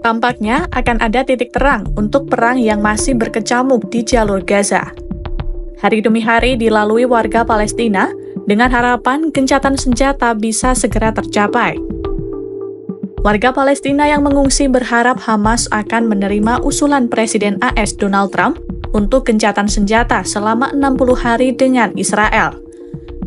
Tampaknya akan ada titik terang untuk perang yang masih berkecamuk di jalur Gaza. Hari demi hari dilalui warga Palestina dengan harapan gencatan senjata bisa segera tercapai. Warga Palestina yang mengungsi berharap Hamas akan menerima usulan Presiden AS Donald Trump untuk gencatan senjata selama 60 hari dengan Israel.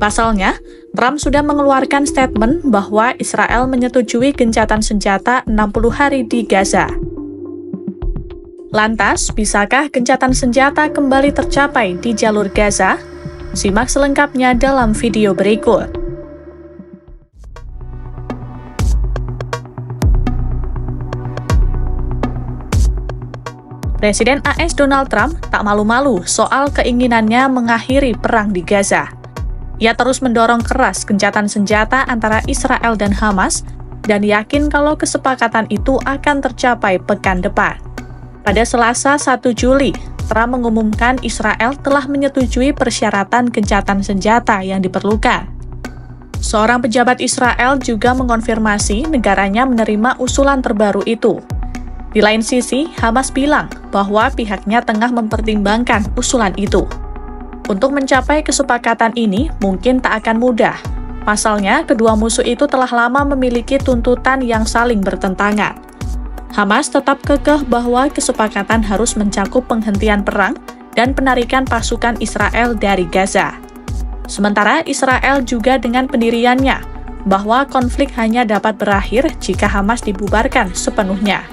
Pasalnya, Trump sudah mengeluarkan statement bahwa Israel menyetujui gencatan senjata 60 hari di Gaza. Lantas, bisakah gencatan senjata kembali tercapai di jalur Gaza? Simak selengkapnya dalam video berikut. Presiden AS Donald Trump tak malu-malu soal keinginannya mengakhiri perang di Gaza. Ia terus mendorong keras gencatan senjata antara Israel dan Hamas dan yakin kalau kesepakatan itu akan tercapai pekan depan. Pada Selasa 1 Juli, Trump mengumumkan Israel telah menyetujui persyaratan gencatan senjata yang diperlukan. Seorang pejabat Israel juga mengonfirmasi negaranya menerima usulan terbaru itu. Di lain sisi, Hamas bilang bahwa pihaknya tengah mempertimbangkan usulan itu. Untuk mencapai kesepakatan ini mungkin tak akan mudah. Pasalnya, kedua musuh itu telah lama memiliki tuntutan yang saling bertentangan. Hamas tetap kekeh bahwa kesepakatan harus mencakup penghentian perang dan penarikan pasukan Israel dari Gaza. Sementara Israel juga dengan pendiriannya bahwa konflik hanya dapat berakhir jika Hamas dibubarkan sepenuhnya.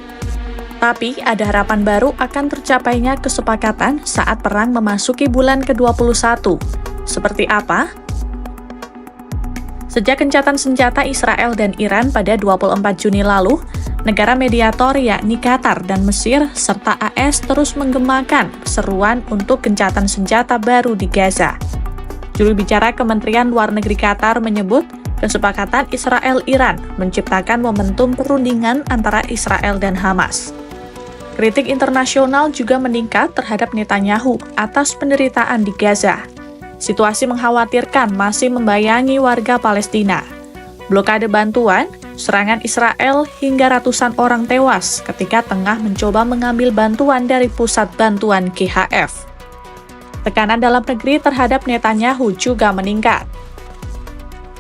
Tapi ada harapan baru akan tercapainya kesepakatan saat perang memasuki bulan ke-21. Seperti apa? Sejak gencatan senjata Israel dan Iran pada 24 Juni lalu, negara mediator yakni Qatar dan Mesir serta AS terus menggemakan seruan untuk gencatan senjata baru di Gaza. Juru bicara Kementerian Luar Negeri Qatar menyebut kesepakatan Israel-Iran menciptakan momentum perundingan antara Israel dan Hamas. Kritik internasional juga meningkat terhadap Netanyahu atas penderitaan di Gaza. Situasi mengkhawatirkan masih membayangi warga Palestina. Blokade bantuan, serangan Israel hingga ratusan orang tewas ketika tengah mencoba mengambil bantuan dari pusat bantuan KHF. Tekanan dalam negeri terhadap Netanyahu juga meningkat.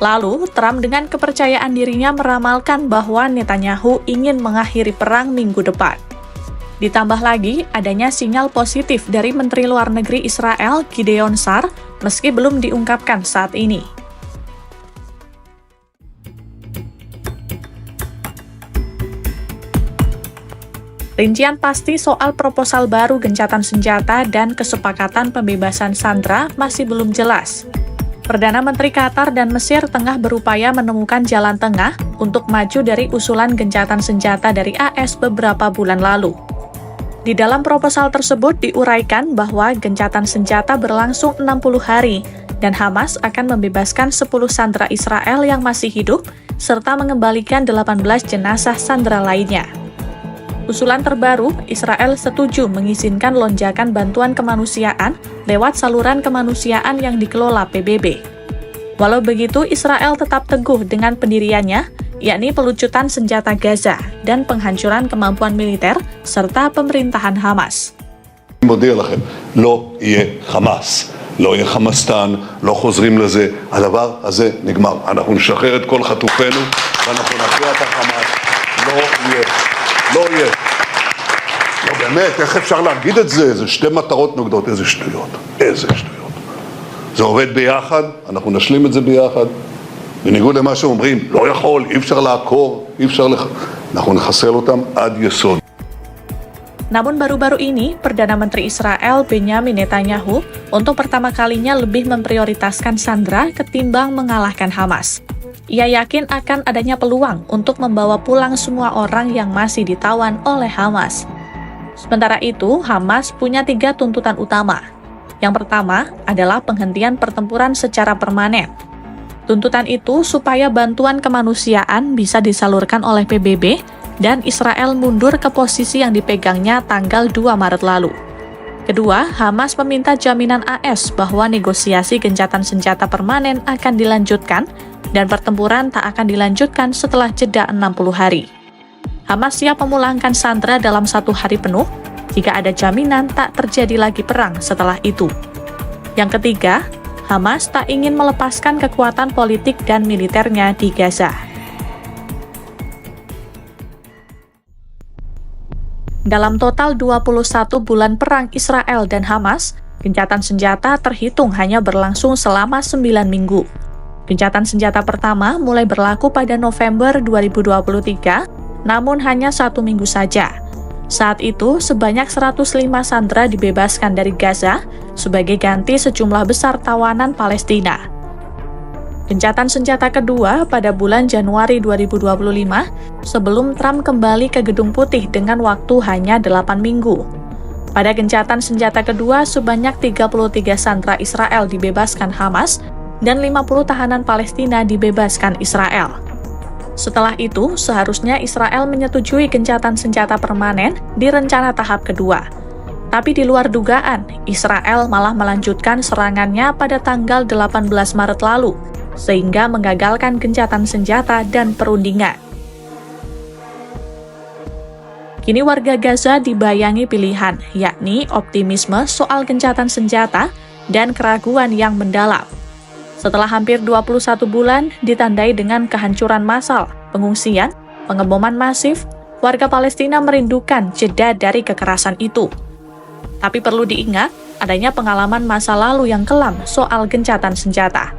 Lalu, Trump dengan kepercayaan dirinya meramalkan bahwa Netanyahu ingin mengakhiri perang minggu depan. Ditambah lagi, adanya sinyal positif dari Menteri Luar Negeri Israel, Gideon Sa'ar, meski belum diungkapkan saat ini. Rincian pasti soal proposal baru gencatan senjata dan kesepakatan pembebasan sandera masih belum jelas. Perdana Menteri Qatar dan Mesir tengah berupaya menemukan jalan tengah untuk maju dari usulan gencatan senjata dari AS beberapa bulan lalu. Di dalam proposal tersebut diuraikan bahwa gencatan senjata berlangsung 60 hari dan Hamas akan membebaskan 10 sandera Israel yang masih hidup serta mengembalikan 18 jenazah sandera lainnya. Usulan terbaru, Israel setuju mengizinkan lonjakan bantuan kemanusiaan lewat saluran kemanusiaan yang dikelola PBB. Walau begitu, Israel tetap teguh dengan pendiriannya, yakni pelucutan senjata Gaza dan penghancuran kemampuan militer serta pemerintahan Hamas. מודיע לכם, לא יהיה חמאס, לא יהיה חמאסטן, לא חוזרים לזה, הדבר הזה נגמר. אנחנו נשחרר את כל חטופינו ואנחנו נכריע את החמאס, לא יהיה, לא יהיה. לא באמת, איך אפשר להגיד את זה? זה שתי מטרות נוגדות, איזה שטויות, איזה שטויות. זה עובד ביחד, אנחנו נשלים את זה ביחד. בניגוד למה שאומרים, לא יכול, אי אפשר לעקור, אי אפשר אנחנו נחסל אותם עד יסוד. Namun baru-baru ini, Perdana Menteri Israel Benjamin Netanyahu untuk pertama kalinya lebih memprioritaskan sandera ketimbang mengalahkan Hamas. Ia yakin akan adanya peluang untuk membawa pulang semua orang yang masih ditawan oleh Hamas. Sementara itu, Hamas punya 3 tuntutan utama. Yang pertama adalah penghentian pertempuran secara permanen. Tuntutan itu supaya bantuan kemanusiaan bisa disalurkan oleh PBB dan Israel mundur ke posisi yang dipegangnya tanggal 2 Maret lalu. Kedua, Hamas meminta jaminan AS bahwa negosiasi gencatan senjata permanen akan dilanjutkan dan pertempuran tak akan dilanjutkan setelah jeda 60 hari. Hamas siap memulangkan sandera dalam 1 hari penuh jika ada jaminan tak terjadi lagi perang setelah itu. Yang ketiga, Hamas tak ingin melepaskan kekuatan politik dan militernya di Gaza. Dalam total 21 bulan perang Israel dan Hamas, gencatan senjata terhitung hanya berlangsung selama 9 minggu. Gencatan senjata pertama mulai berlaku pada November 2023, namun hanya 1 minggu saja. Saat itu, sebanyak 105 sandera dibebaskan dari Gaza sebagai ganti sejumlah besar tawanan Palestina. Gencatan senjata kedua pada bulan Januari 2025, sebelum Trump kembali ke Gedung Putih dengan waktu hanya 8 minggu. Pada gencatan senjata kedua, sebanyak 33 sandera Israel dibebaskan Hamas dan 50 tahanan Palestina dibebaskan Israel. Setelah itu, seharusnya Israel menyetujui gencatan senjata permanen di rencana tahap kedua. Tapi di luar dugaan, Israel malah melanjutkan serangannya pada tanggal 18 Maret lalu, sehingga menggagalkan gencatan senjata dan perundingan. Kini warga Gaza dibayangi pilihan, yakni optimisme soal gencatan senjata dan keraguan yang mendalam. Setelah hampir 21 bulan ditandai dengan kehancuran massal, pengungsian, pengeboman masif, warga Palestina merindukan jeda dari kekerasan itu. Tapi perlu diingat, adanya pengalaman masa lalu yang kelam soal gencatan senjata.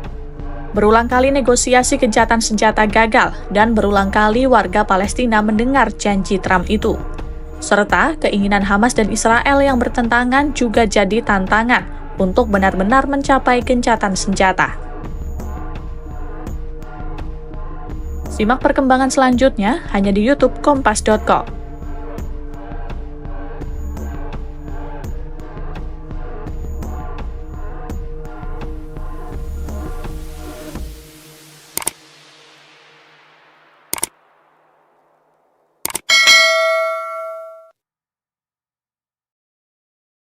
Berulang kali negosiasi gencatan senjata gagal dan berulang kali warga Palestina mendengar janji Trump itu. Serta keinginan Hamas dan Israel yang bertentangan juga jadi tantangan untuk benar-benar mencapai gencatan senjata. Simak perkembangan selanjutnya hanya di YouTube Kompas.com.